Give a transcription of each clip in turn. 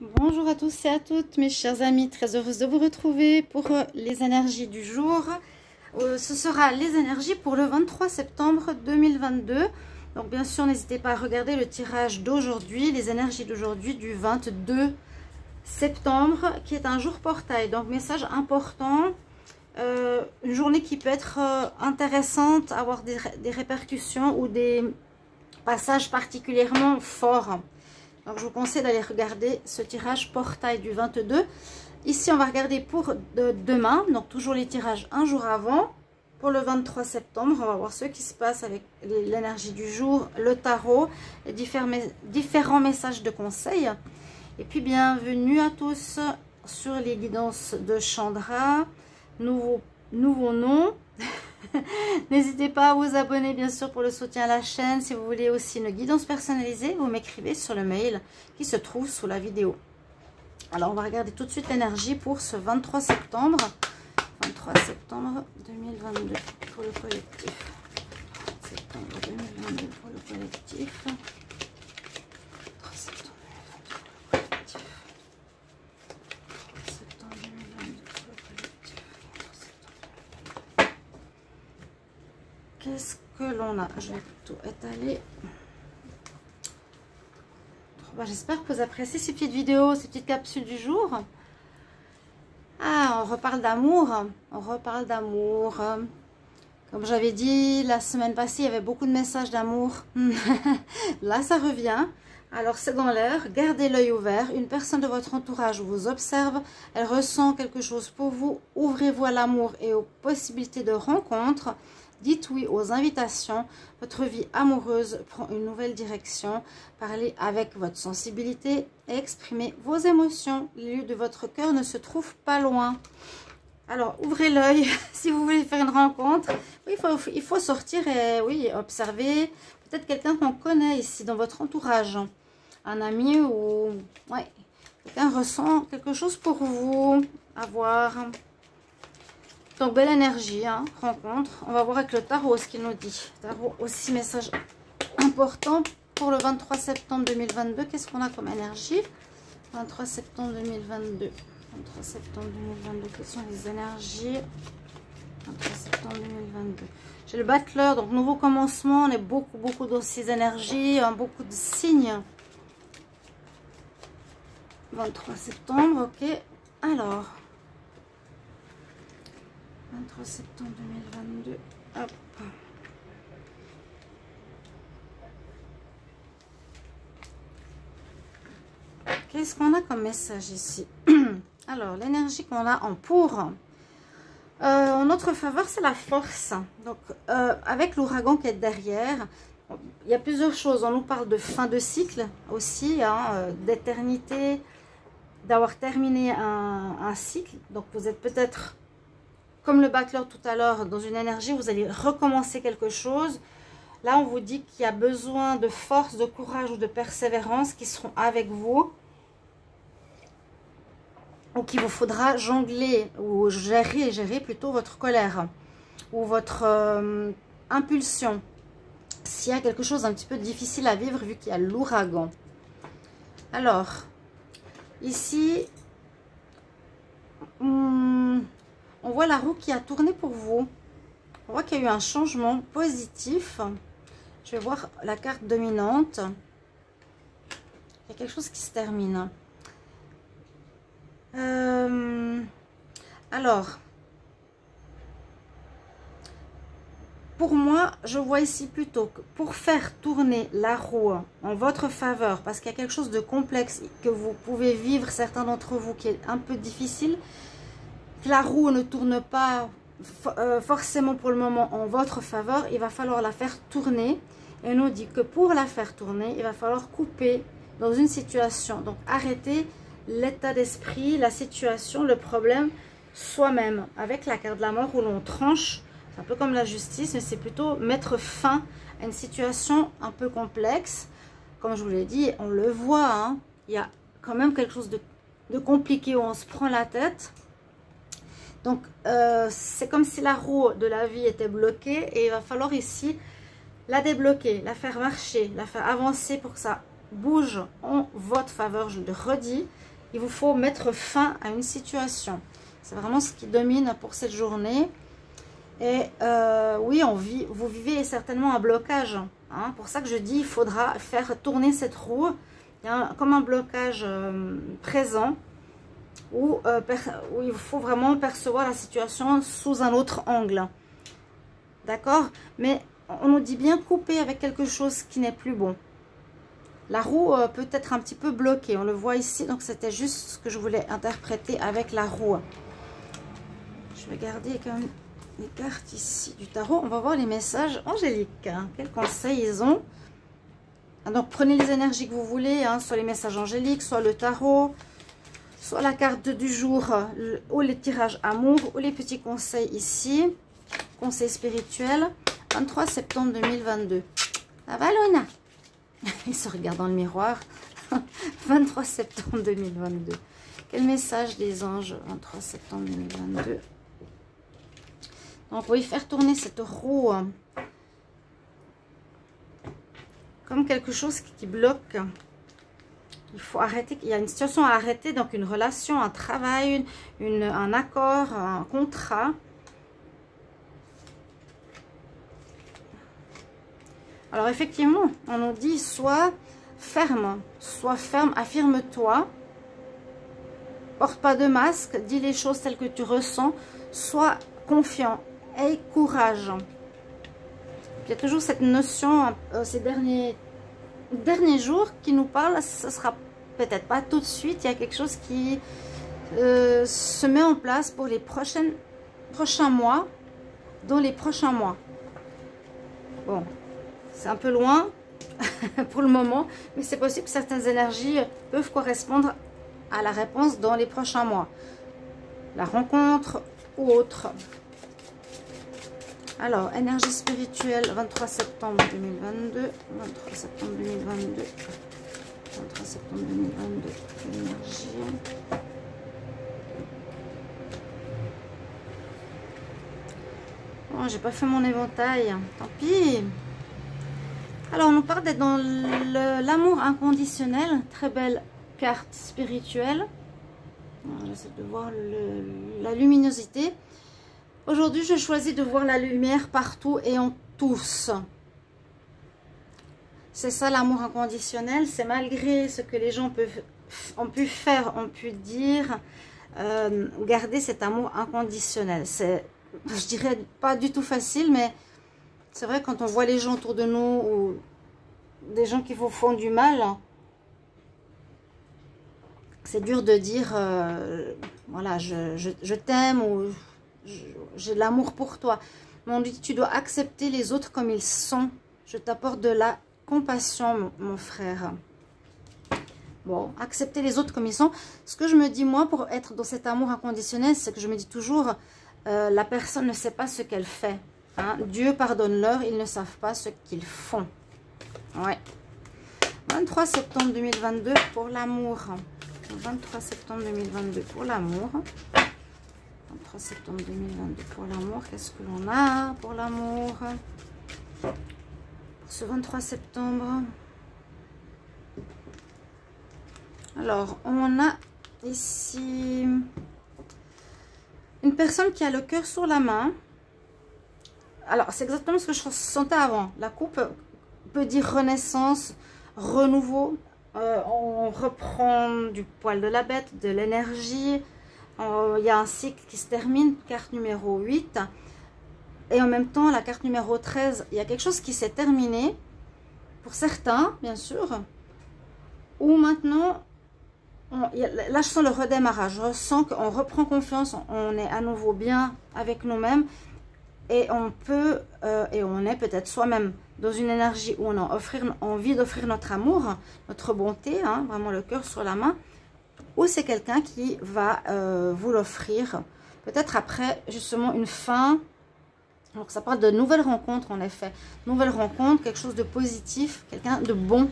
Bonjour à tous et à toutes mes chers amis, très heureuse de vous retrouver pour les énergies du jour. Ce sera les énergies pour le 23 septembre 2022. Donc bien sûr, n'hésitez pas à regarder le tirage d'aujourd'hui, les énergies d'aujourd'hui du 22 septembre, qui est un jour portail. Donc message important, une journée qui peut être intéressante, avoir des répercussions ou des passages particulièrement forts. Donc je vous conseille d'aller regarder ce tirage portail du 22. Ici on va regarder pour demain, donc toujours les tirages un jour avant. Pour le 23 septembre, on va voir ce qui se passe avec l'énergie du jour, le tarot, les différents messages de conseils. Et puis bienvenue à tous sur les guidances de Chandra, nouveau nom. N'hésitez pas à vous abonner bien sûr pour le soutien à la chaîne. Si vous voulez aussi une guidance personnalisée, vous m'écrivez sur le mail qui se trouve sous la vidéo. Alors on va regarder tout de suite l'énergie pour ce 23 septembre. 23 septembre 2022 pour le collectif. Septembre 2022 pour le collectif. 23 septembre 2022 pour le collectif. Septembre 2022 pour le collectif. Qu'est-ce que l'on a? Je vais tout étaler. J'espère que vous appréciez ces petites vidéos, ces petites capsules du jour. Ah, on reparle d'amour. On reparle d'amour. Comme j'avais dit la semaine passée, il y avait beaucoup de messages d'amour. Là, ça revient. Alors, c'est dans l'air. Gardez l'œil ouvert. Une personne de votre entourage vous observe. Elle ressent quelque chose pour vous. Ouvrez-vous à l'amour et aux possibilités de rencontre. Dites oui aux invitations, votre vie amoureuse prend une nouvelle direction. Parlez avec votre sensibilité et exprimez vos émotions. Les lieux de votre cœur ne se trouvent pas loin. Alors, ouvrez l'œil si vous voulez faire une rencontre. Oui, il faut sortir et oui, observer. Peut-être quelqu'un qu'on connaît ici dans votre entourage. Un ami ou... Ouais, quelqu'un ressent quelque chose pour vous. À voir. Donc, belle énergie, hein, rencontre. On va voir avec le tarot ce qu'il nous dit. Tarot aussi, message important pour le 23 septembre 2022. Qu'est-ce qu'on a comme énergie? 23 septembre 2022. 23 septembre 2022. Quelles sont les énergies? 23 septembre 2022. J'ai le battleur, donc nouveau commencement. On est beaucoup dans ces énergies, hein, beaucoup de signes. 23 septembre, ok. Alors... 23 septembre 2022. Hop. Qu'est-ce qu'on a comme message ici? Alors, l'énergie qu'on a en pour. En notre faveur, c'est la force. Donc, avec l'ouragan qui est derrière, il y a plusieurs choses. On nous parle de fin de cycle aussi, hein, d'éternité, d'avoir terminé un cycle. Donc, vous êtes peut-être... Comme le battleur tout à l'heure, dans une énergie, vous allez recommencer quelque chose. Là, on vous dit qu'il y a besoin de force, de courage ou de persévérance qui seront avec vous. Ou qu'il vous faudra jongler ou gérer plutôt votre colère. Ou votre impulsion. S'il y a quelque chose d'un petit peu difficile à vivre vu qu'il y a l'ouragan. Alors, ici... on voit la roue qui a tourné pour vous. On voit qu'il y a eu un changement positif. Je vais voir la carte dominante. Il y a quelque chose qui se termine. Alors, pour moi, je vois ici plutôt que pour faire tourner la roue en votre faveur, parce qu'il y a quelque chose de complexe que vous pouvez vivre, certains d'entre vous, qui est un peu difficile, que la roue ne tourne pas forcément pour le moment en votre faveur, il va falloir la faire tourner. Et on nous dit que pour la faire tourner, il va falloir couper dans une situation. Donc arrêter l'état d'esprit, la situation, le problème soi-même. Avec la carte de la mort où l'on tranche, c'est un peu comme la justice, mais c'est plutôt mettre fin à une situation un peu complexe. Comme je vous l'ai dit, on le voit, hein, il y a quand même quelque chose de compliqué où on se prend la tête. Donc, c'est comme si la roue de la vie était bloquée et il va falloir ici la débloquer, la faire marcher, la faire avancer pour que ça bouge en votre faveur, je le redis. il vous faut mettre fin à une situation. C'est vraiment ce qui domine pour cette journée. Et oui, vous vivez certainement un blocage. Hein. Pour ça que je dis, il faudra faire tourner cette roue. Il y a comme un blocage présent où il faut vraiment percevoir la situation sous un autre angle. D'accord? Mais on nous dit bien couper avec quelque chose qui n'est plus bon. La roue peut être un petit peu bloquée. On le voit ici. Donc, c'était juste ce que je voulais interpréter avec la roue. Je vais garder quand même les cartes ici du tarot. On va voir les messages angéliques. Hein. Quels conseils ils ont? Donc, prenez les énergies que vous voulez. Hein, soit les messages angéliques, soit le tarot, soit la carte du jour, ou les tirages amour, ou les petits conseils ici. Conseils spirituels. 23 septembre 2022. Ça va, Luna? Il se regarde dans le miroir. 23 septembre 2022. Quel message des anges? 23 septembre 2022. Donc, oui, faire tourner cette roue comme quelque chose qui bloque. Il faut arrêter. Il y a une situation à arrêter. Donc, une relation, un travail, un accord, un contrat. Alors, effectivement, on nous dit sois ferme, affirme-toi, porte pas de masque, dis les choses telles que tu ressens, sois confiant, aie courage. Il y a toujours cette notion, ces derniers jours qui nous parle, ce sera peut-être pas tout de suite, il y a quelque chose qui se met en place pour les prochains mois, dans les prochains mois. Bon. C'est un peu loin pour le moment, mais c'est possible que certaines énergies peuvent correspondre à la réponse dans les prochains mois. La rencontre ou autre. Alors, énergie spirituelle, 23 septembre 2022. 23 septembre 2022. 23 septembre 2022. Énergie. Oh, j'ai pas fait mon éventail. Tant pis. Alors, on nous parle d'être dans l'amour inconditionnel. Très belle carte spirituelle. J'essaie de voir la luminosité. Aujourd'hui, je choisis de voir la lumière partout et en tous. C'est ça l'amour inconditionnel. C'est malgré ce que les gens ont pu faire, ont pu dire, garder cet amour inconditionnel. C'est, je dirais, pas du tout facile, mais... C'est vrai, quand on voit les gens autour de nous ou des gens qui vous font du mal, c'est dur de dire, voilà, je t'aime ou j'ai de l'amour pour toi. Mais on dit, tu dois accepter les autres comme ils sont. Je t'apporte de la compassion, mon frère. Bon, accepter les autres comme ils sont. Ce que je me dis, moi, pour être dans cet amour inconditionnel, c'est que je me dis toujours, la personne ne sait pas ce qu'elle fait. Hein, Dieu pardonne-leur, ils ne savent pas ce qu'ils font. Ouais. 23 septembre 2022 pour l'amour. 23 septembre 2022 pour l'amour. 23 septembre 2022 pour l'amour. Qu'est-ce que l'on a pour l'amour? Pour ce 23 septembre. Alors, on a ici une personne qui a le cœur sur la main. Alors, c'est exactement ce que je sentais avant. La coupe peut dire renaissance, renouveau. On reprend du poil de la bête, de l'énergie. Il y a un cycle qui se termine, carte numéro 8. Et en même temps, la carte numéro 13, il y a quelque chose qui s'est terminé. Pour certains, bien sûr. Ou maintenant, là, je sens le redémarrage. Je ressens qu'on reprend confiance. On est à nouveau bien avec nous-mêmes. Et on peut, et on est peut-être soi-même dans une énergie où on a envie d'offrir notre amour, notre bonté, hein, vraiment le cœur sur la main. Ou c'est quelqu'un qui va vous l'offrir, peut-être après justement une fin. Donc ça parle de nouvelles rencontres en effet. Nouvelles rencontres, quelque chose de positif, quelqu'un de bon.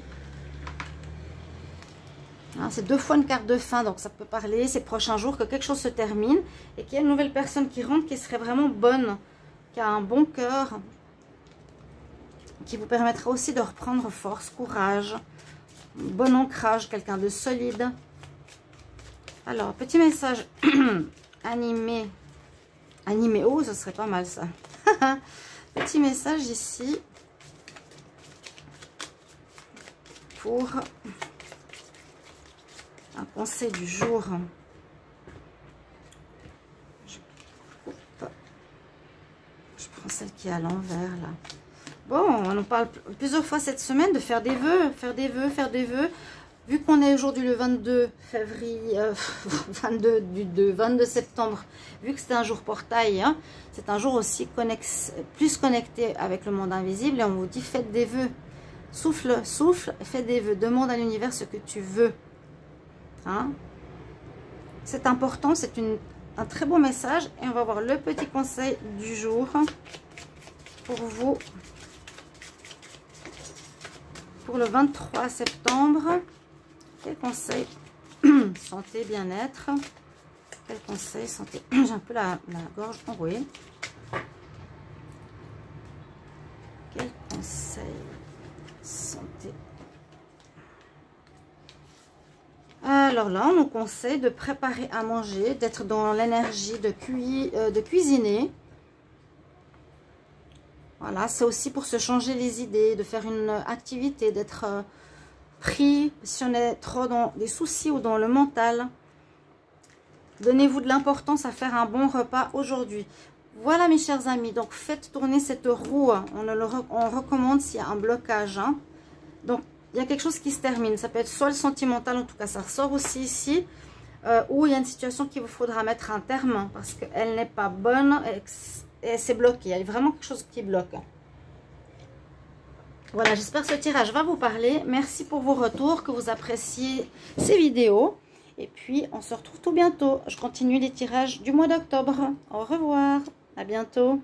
Hein, c'est deux fois une carte de fin, donc ça peut parler ces prochains jours que quelque chose se termine. Et qu'il y a une nouvelle personne qui rentre qui serait vraiment bonne, qui a un bon cœur, qui vous permettra aussi de reprendre force, courage, bon ancrage, quelqu'un de solide. Alors, petit message animé. Animé, oh, ce serait pas mal ça. Petit message ici pour un conseil du jour. Je prends celle qui est à l'envers là. Bon, on en parle plusieurs fois cette semaine de faire des vœux, faire des vœux, faire des vœux. Vu qu'on est aujourd'hui le 22 février, 22 septembre, vu que c'est un jour portail, hein, c'est un jour aussi plus connecté avec le monde invisible. Et on vous dit, faites des vœux. Souffle, souffle, fais des vœux. Demande à l'univers ce que tu veux. Hein? C'est important, c'est un très beau message. Et on va voir le petit conseil du jour pour vous. Pour le 23 septembre. Quel conseil santé, bien-être? Quel conseil santé? J'ai un peu la gorge enrouée. Quel conseil santé? Alors là, on nous conseille de préparer à manger, d'être dans l'énergie de cuisiner. Voilà, c'est aussi pour se changer les idées, de faire une activité, d'être pris si on est trop dans des soucis ou dans le mental. Donnez-vous de l'importance à faire un bon repas aujourd'hui. Voilà mes chers amis, donc faites tourner cette roue. On recommande s'il y a un blocage. Hein. Donc il y a quelque chose qui se termine. Ça peut être soit le sentimental, en tout cas ça ressort aussi ici. Ou il y a une situation qu'il vous faudra mettre un terme parce qu'elle n'est pas bonne et c'est bloqué. Il y a vraiment quelque chose qui bloque. Voilà, j'espère que ce tirage va vous parler. Merci pour vos retours, que vous appréciez ces vidéos. Et puis, on se retrouve tout bientôt. Je continue les tirages du mois d'octobre. Au revoir, à bientôt.